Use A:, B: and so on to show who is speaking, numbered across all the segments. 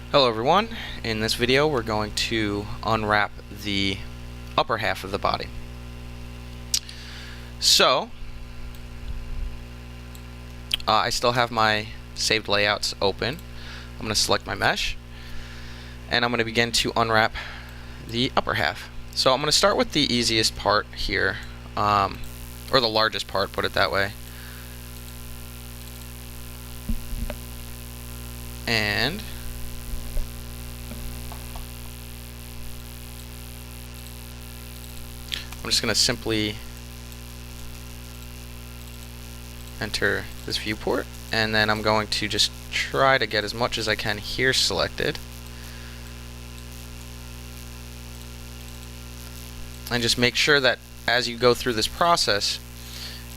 A: Hello everyone, in this video we're going to unwrap the upper half of the body. So, I still have my saved layouts open. I'm going to select my mesh and I'm going to begin to unwrap the upper half. So I'm going to start with the easiest part here, or the largest part, put it that way. And I'm just going to simply enter this viewport, and then I'm going to just try to get as much as I can here selected, and just make sure that as you go through this process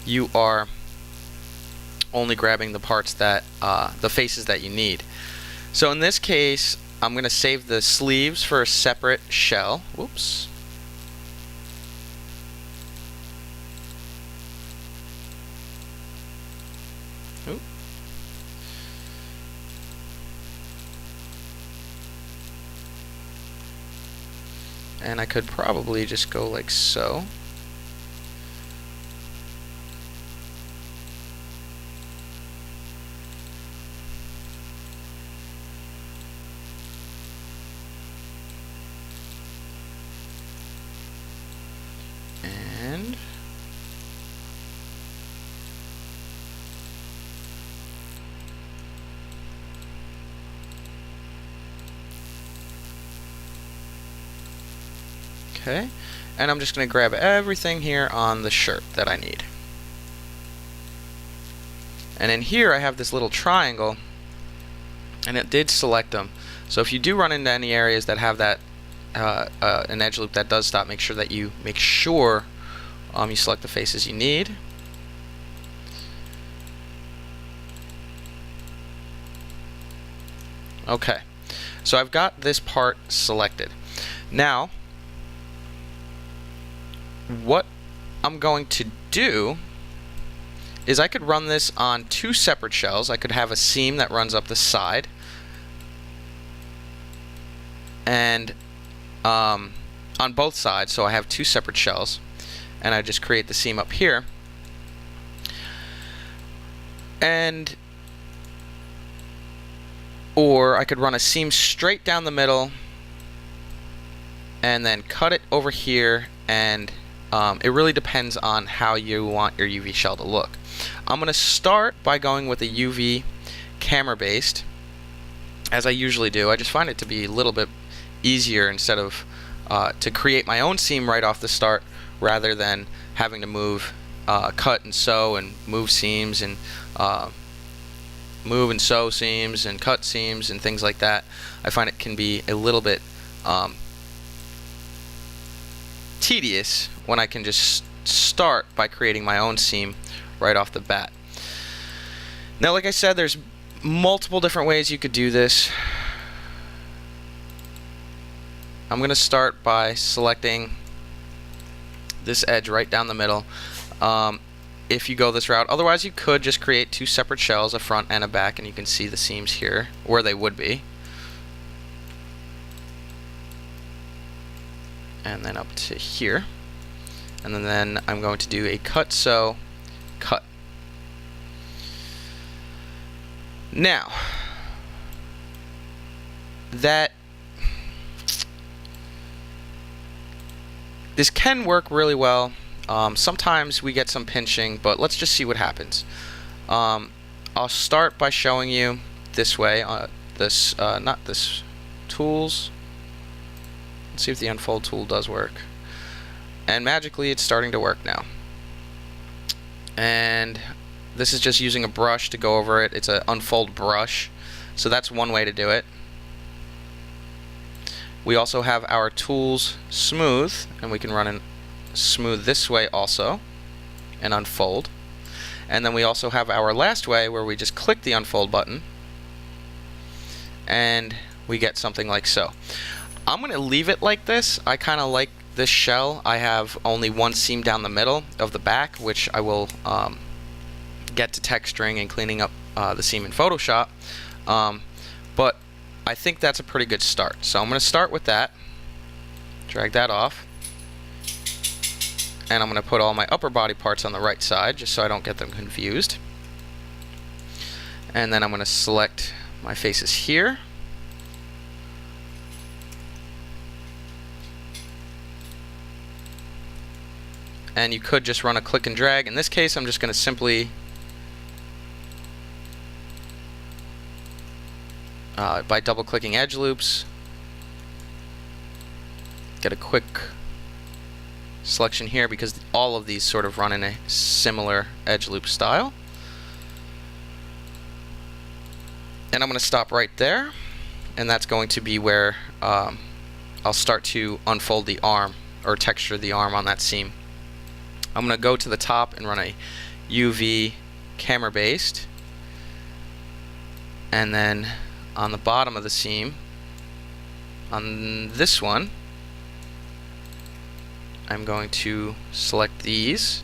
A: you are only grabbing the parts that the faces that you need. So in this case I'm going to save the sleeves for a separate shell. Whoops. Oop. And I could probably just go like so. And okay, and I'm just going to grab everything here on the shirt that I need. And in here I have this little triangle, and it did select them. So if you do run into any areas that have that an edge loop that does stop, make sure that you you select the faces you need. Okay, so I've got this part selected. Now what I'm going to do is I could run this on two separate shells. I could have a seam that runs up the side, and on both sides, so I have two separate shells, and I just create the seam up here, and or I could run a seam straight down the middle and then cut it over here, and it really depends on how you want your UV shell to look. I'm going to start by going with a UV camera based, as I usually do. I just find it to be a little bit easier instead of to create my own seam right off the start, rather than having to move, cut and sew and move seams, and move and sew seams and cut seams and things like that. I find it can be a little bit tedious when I can just start by creating my own seam right off the bat. Now, like I said, there's multiple different ways you could do this. I'm going to start by selecting this edge right down the middle, if you go this route. Otherwise, you could just create two separate shells, a front and a back, and you can see the seams here where they would be. And then up to here. And then I'm going to do a cut, sew, cut. Now, this can work really well. Sometimes we get some pinching, but let's just see what happens. I'll start by showing you this way. Not this, tools. Let's see if the unfold tool does work. And magically it's starting to work now. And this is just using a brush to go over it. It's an unfold brush. So that's one way to do it. We also have our tools smooth, and we can run in smooth this way also and unfold. And then we also have our last way, where we just click the unfold button and we get something like so. I'm going to leave it like this. I kind of like this shell. I have only one seam down the middle of the back, which I will get to texturing and cleaning up the seam in Photoshop. But I think that's a pretty good start. So I'm going to start with that, drag that off, and I'm going to put all my upper body parts on the right side just so I don't get them confused. And then I'm going to select my faces here. And you could just run a click and drag. In this case, I'm just going to simply by double clicking edge loops, get a quick selection here because all of these sort of run in a similar edge loop style. And I'm going to stop right there, and that's going to be where I'll start to unfold the arm or texture the arm on that seam. I'm going to go to the top and run a UV camera based, and then on the bottom of the seam, on this one, I'm going to select these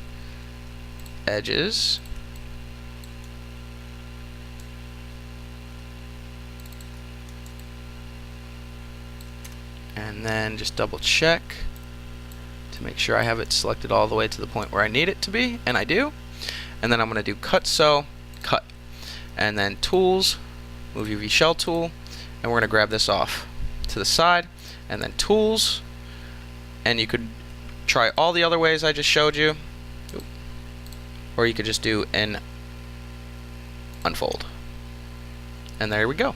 A: edges and then just double check to make sure I have it selected all the way to the point where I need it to be, and I do. And then I'm going to do cut sew, cut, and then tools, move UV shell tool, and we're going to grab this off to the side, and then tools, and you could try all the other ways I just showed you, or you could just do an unfold, and there we go.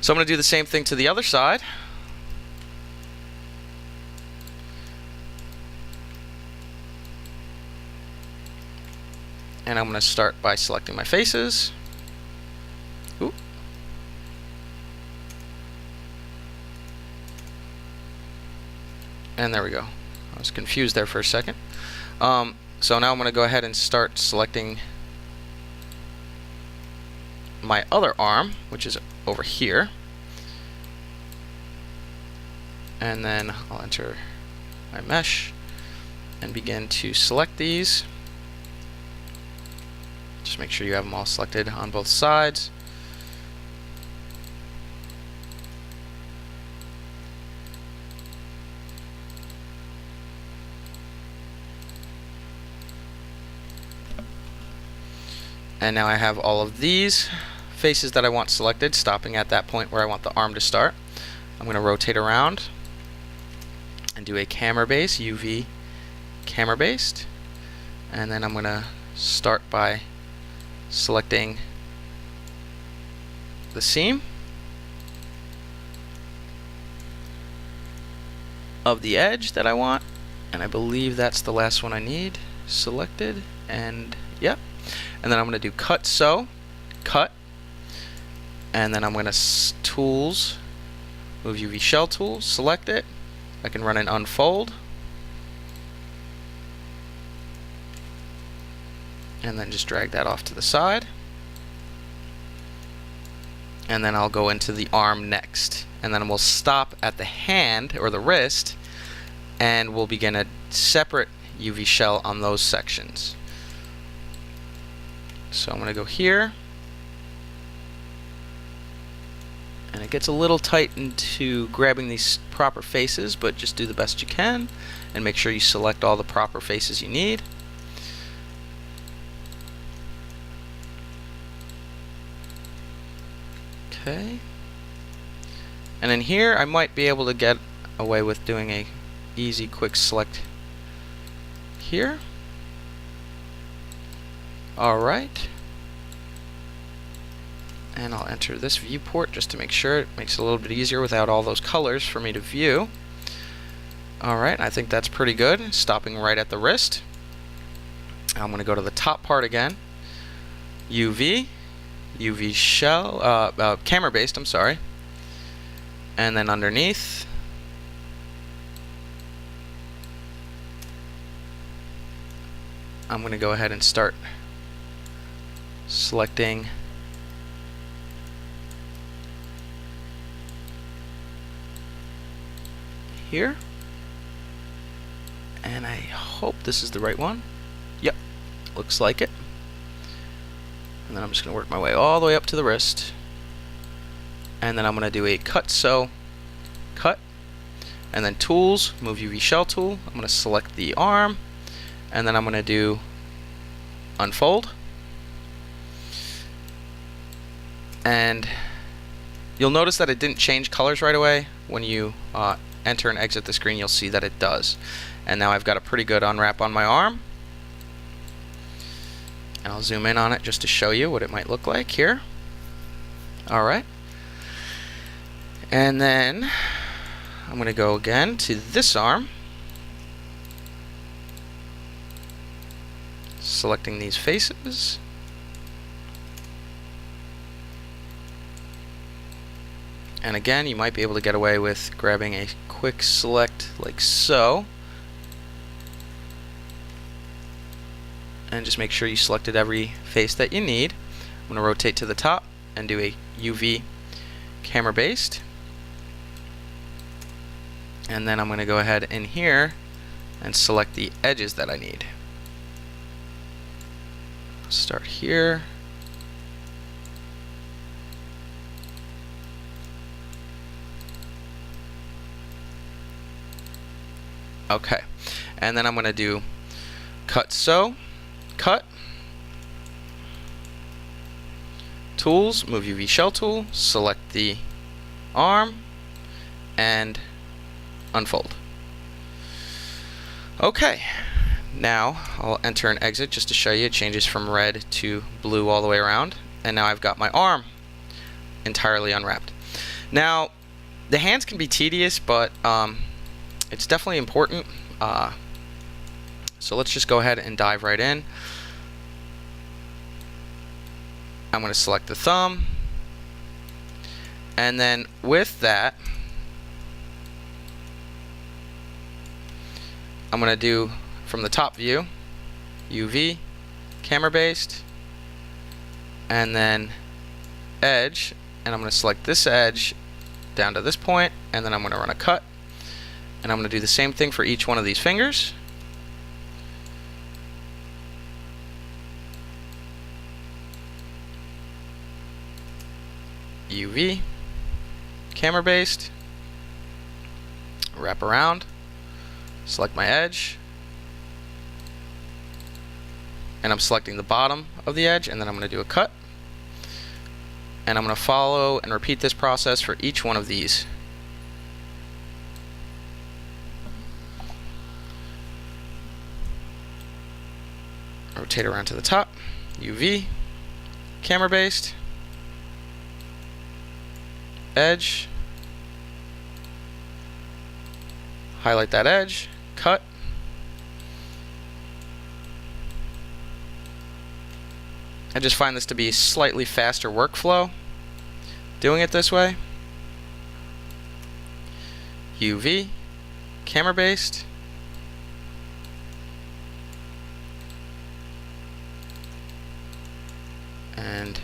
A: So I'm going to do the same thing to the other side. And I'm going to start by selecting my faces. Ooh. And there we go. I was confused there for a second. So now I'm going to go ahead and start selecting my other arm, which is over here. And then I'll enter my mesh and begin to select these. Just make sure you have them all selected on both sides. And now I have all of these faces that I want selected, stopping at that point where I want the arm to start. I'm going to rotate around and do a camera base, UV camera based. And then I'm going to start by selecting the seam of the edge that I want, and I believe that's the last one I need selected, and yep. And then I'm going to do cut sew, cut, and then I'm going to tools, move UV shell tool, select it. I can run an unfold, and then just drag that off to the side. And then I'll go into the arm next, and then we'll stop at the hand or the wrist, and we'll begin a separate UV shell on those sections. So I'm going to go here, and it gets a little tight into grabbing these proper faces, but just do the best you can and make sure you select all the proper faces you need. Okay. And in here I might be able to get away with doing a easy quick select here. Alright. And I'll enter this viewport just to make sure it makes it a little bit easier without all those colors for me to view. Alright, I think that's pretty good. Stopping right at the wrist. I'm going to go to the top part again. UV shell, camera based, I'm sorry. And then underneath, I'm going to go ahead and start selecting here. And I hope this is the right one. Yep, looks like it. And then I'm just going to work my way all the way up to the wrist. and then I'm going to do a cut sew, cut, and then tools, move UV shell tool. I'm going to select the arm, and then I'm going to do unfold. And you'll notice that it didn't change colors right away. When you enter and exit the screen, you'll see that it does. And now I've got a pretty good unwrap on my arm. And I'll zoom in on it just to show you what it might look like here. Alright. And then I'm going to go again to this arm, selecting these faces. And again, you might be able to get away with grabbing a quick select like so. And just make sure you selected every face that you need. I'm going to rotate to the top and do a UV camera based. And then I'm going to go ahead in here and select the edges that I need. Start here. Okay, and then I'm going to do cut sew, cut, tools, move UV shell tool, select the arm, and unfold. Okay, now I'll enter and exit just to show you it changes from red to blue all the way around, and now I've got my arm entirely unwrapped. Now the hands can be tedious, but it's definitely important. So let's just go ahead and dive right in. I'm going to select the thumb, and then with that I'm going to do from the top view UV camera based, and then edge, and I'm going to select this edge down to this point, and then I'm going to run a cut. And I'm going to do the same thing for each one of these fingers. UV, camera based, wrap around, select my edge, and I'm selecting the bottom of the edge, and then I'm going to do a cut. And I'm going to follow and repeat this process for each one of these. Rotate around to the top, UV, camera based, edge, highlight that edge, cut, I just find this to be a slightly faster workflow doing it this way. UV, camera based, and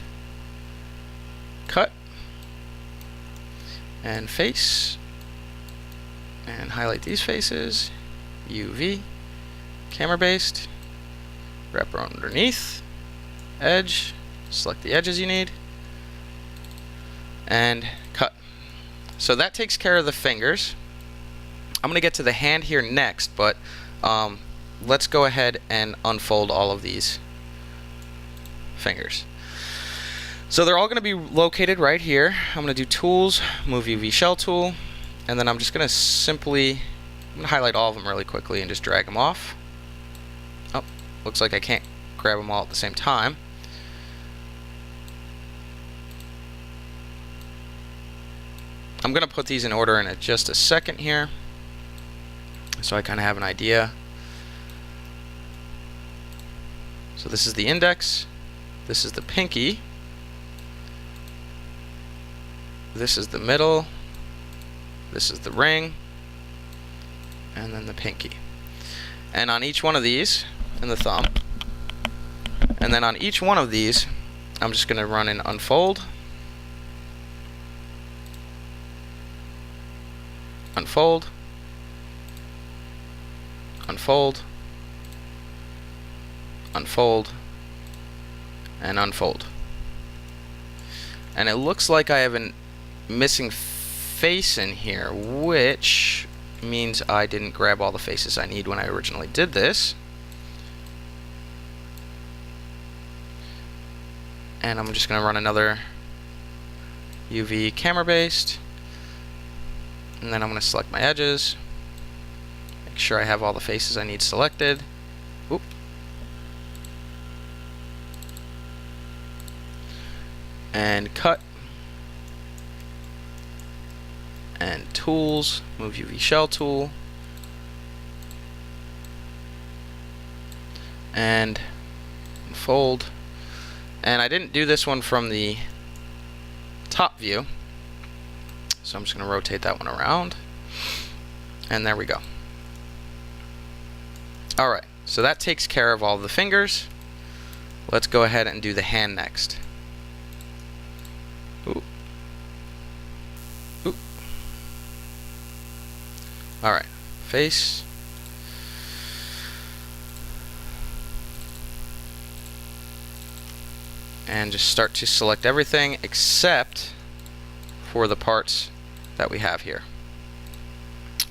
A: cut, and face, and highlight these faces, UV, camera based, wrap around underneath, edge, select the edges you need, and cut. So that takes care of the fingers. I'm going to get to the hand here next, but let's go ahead and unfold all of these fingers. So they're all going to be located right here. I'm going to do tools, move UV shell tool, and then I'm just going to simply highlight all of them really quickly and just drag them off. Oh, looks like I can't grab them all at the same time. I'm going to put these in order in just a second here, so I kind of have an idea. So this is the index, this is the pinky, this is the middle, this is the ring, and then the pinky. And on each one of these, and the thumb, and then on each one of these, I'm just going to run in unfold, unfold, unfold, unfold, and unfold. And it looks like I have missing face in here, which means I didn't grab all the faces I need when I originally did this. And I'm just going to run another UV camera based, and then I'm going to select my edges, make sure I have all the faces I need selected. Oop. And cut, and tools, move UV shell tool, and fold. And I didn't do this one from the top view, so I'm just going to rotate that one around, and there we go. Alright, so that takes care of all the fingers. Let's go ahead and do the hand next. Ooh. Ooh. Alright, face. And just start to select everything except for the parts that we have here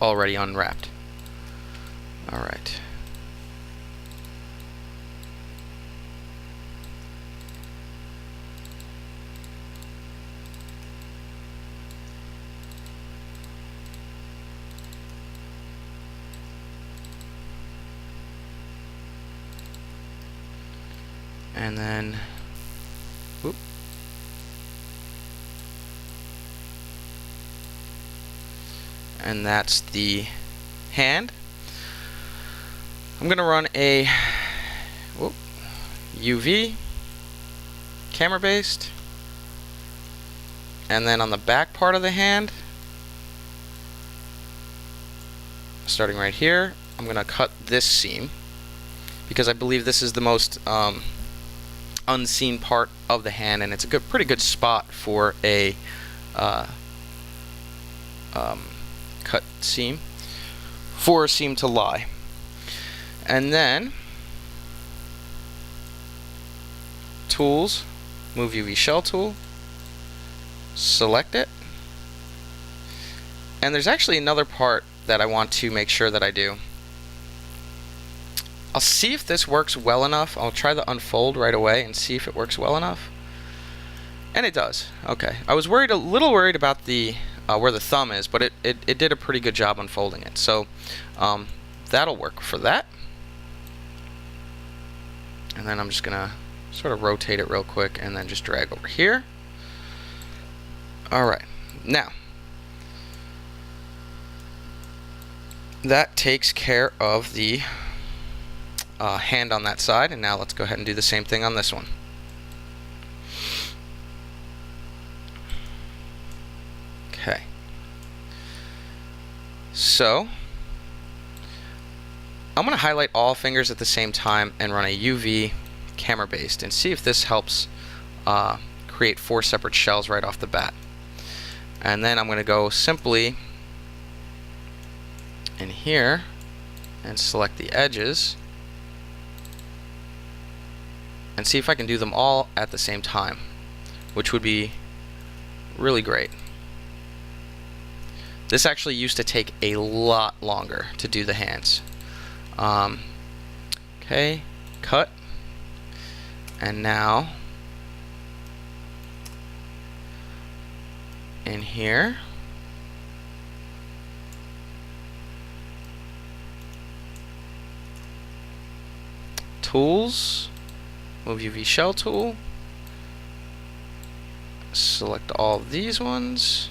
A: already unwrapped. Alright. And then whoop. And that's the hand. I'm going to run a UV camera based, and then on the back part of the hand, starting right here, I'm going to cut this seam because I believe this is the most unseen part of the hand, and it's a pretty good spot for a cut seam, for a seam to lie. And then tools, move UV shell tool, select it, and there's actually another part that I want to make sure that I do. I'll see if this works well enough. I'll try the unfold right away and see if it works well enough. And it does. Okay. I was a little worried about the where the thumb is, but it did a pretty good job unfolding it. So that'll work for that. And then I'm just going to sort of rotate it real quick and then just drag over here. Alright. Now, that takes care of the hand on that side, and now let's go ahead and do the same thing on this one. Okay. So I'm going to highlight all fingers at the same time and run a UV camera based and see if this helps create 4 separate shells right off the bat. And then I'm going to go simply in here and select the edges and see if I can do them all at the same time, which would be really great. This actually used to take a lot longer to do the hands. Okay, cut, and now in here tools, move UV shell tool, select all of these ones,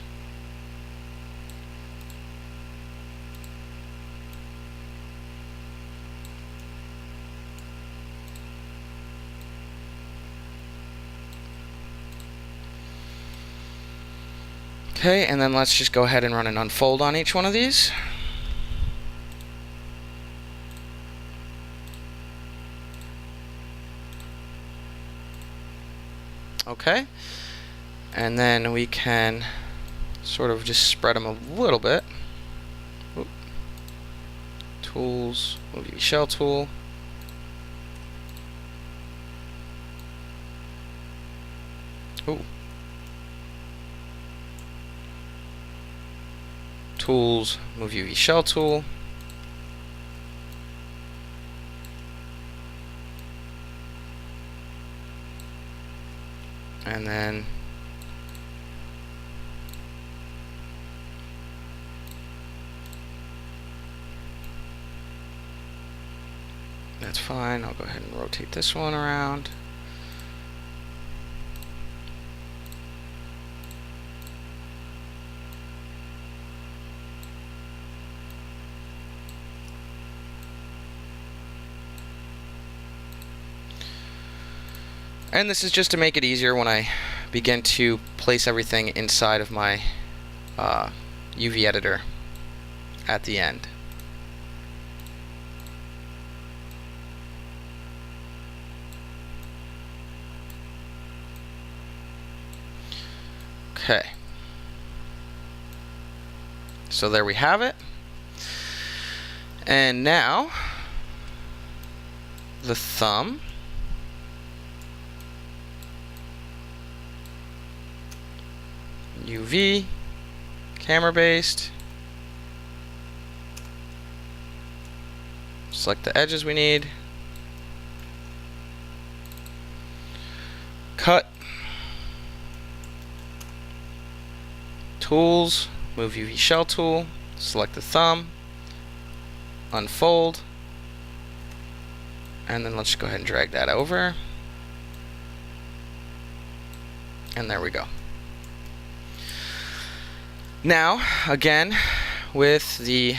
A: okay, and then let's just go ahead and run an unfold on each one of these. Okay, and then we can sort of just spread them a little bit. Oop. Tools, UV shell tool. Ooh. Tools, move UV shell tool. And then that's fine. I'll go ahead and rotate this one around. And this is just to make it easier when I begin to place everything inside of my UV editor at the end. Okay. So there we have it. And now the thumb. UV, camera based. Select the edges we need. Cut. Tools, move UV shell tool, select the thumb, unfold, and then let's go ahead and drag that over. And there we go. Now, again, with the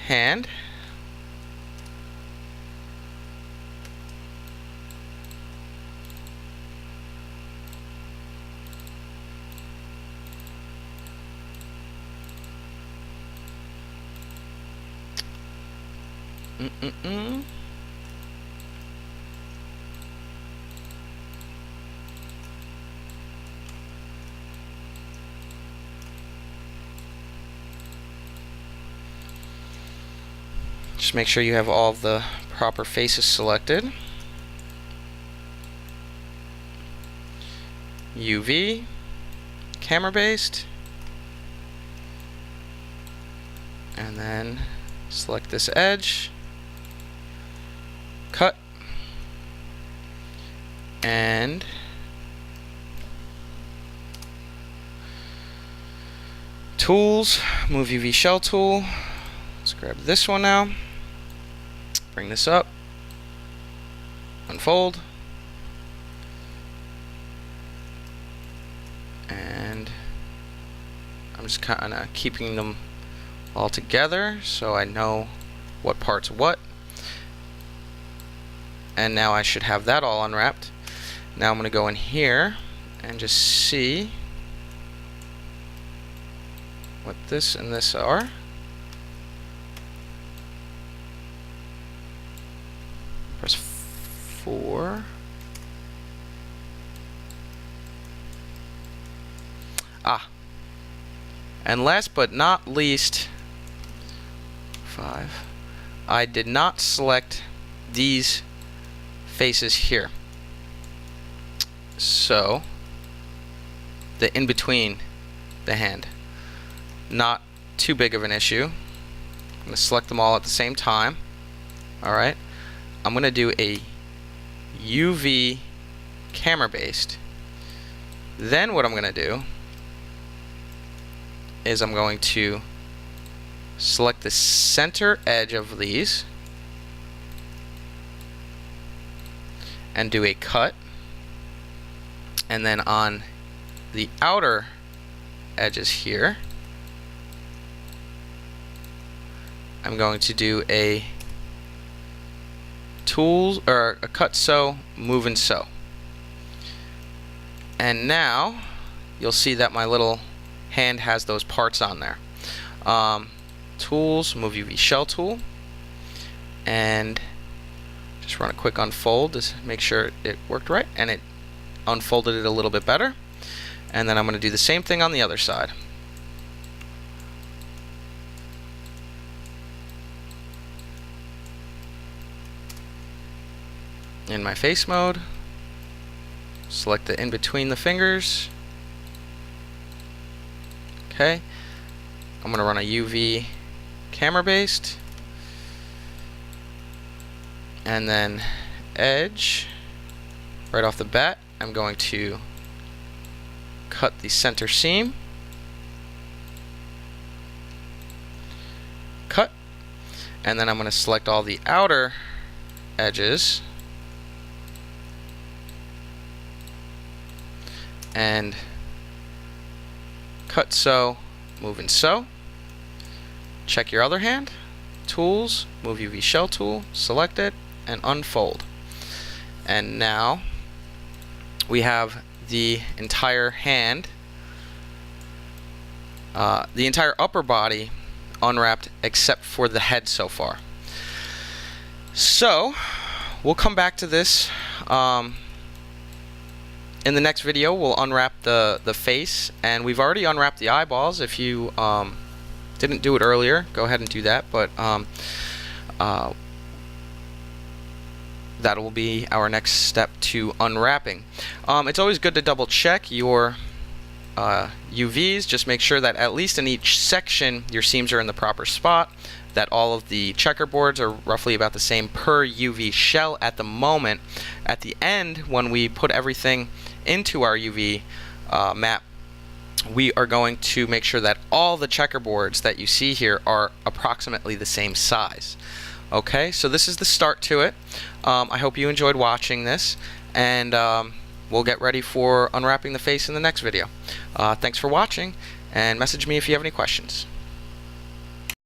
A: hand, just make sure you have all of the proper faces selected. UV, camera based, and then select this edge, cut, and tools, move UV shell tool. Let's grab this one now. Bring this up, unfold, and I'm just kind of keeping them all together so I know what part's what. And now I should have that all unwrapped. Now I'm going to go in here and just see what this and this are. Press 4. And last but not least, 5. I did not select these faces here. So, the in between the hand. Not too big of an issue. I'm going to select them all at the same time. Alright. I'm going to do a UV camera based. Then what I'm going to do is I'm going to select the center edge of these and do a cut, and then on the outer edges here I'm going to do a tools or a cut sew, move and sew. And now you'll see that my little hand has those parts on there. Tools, move UV shell tool, and just run a quick unfold to make sure it worked right, and it unfolded it a little bit better. And then I'm going to do the same thing on the other side. In my face mode, select the in between the fingers. Okay, I'm going to run a UV camera based, and then edge. Right off the bat, I'm going to cut the center seam, cut, and then I'm going to select all the outer edges and cut so, move and so. Check your other hand, tools, move UV shell tool, select it, and unfold. And now we have the entire hand, the entire upper body unwrapped except for the head so far. So we'll come back to this in the next video. We'll unwrap the face, and we've already unwrapped the eyeballs. If you didn't do it earlier, go ahead and do that, but that will be our next step to unwrapping. It's always good to double check your UVs. Just make sure that at least in each section your seams are in the proper spot, that all of the checkerboards are roughly about the same per UV shell at the moment. At the end, when we put everything into our UV map, we are going to make sure that all the checkerboards that you see here are approximately the same size. Okay, so this is the start to it. I hope you enjoyed watching this, and we'll get ready for unwrapping the face in the next video. Thanks for watching, and message me if you have any questions.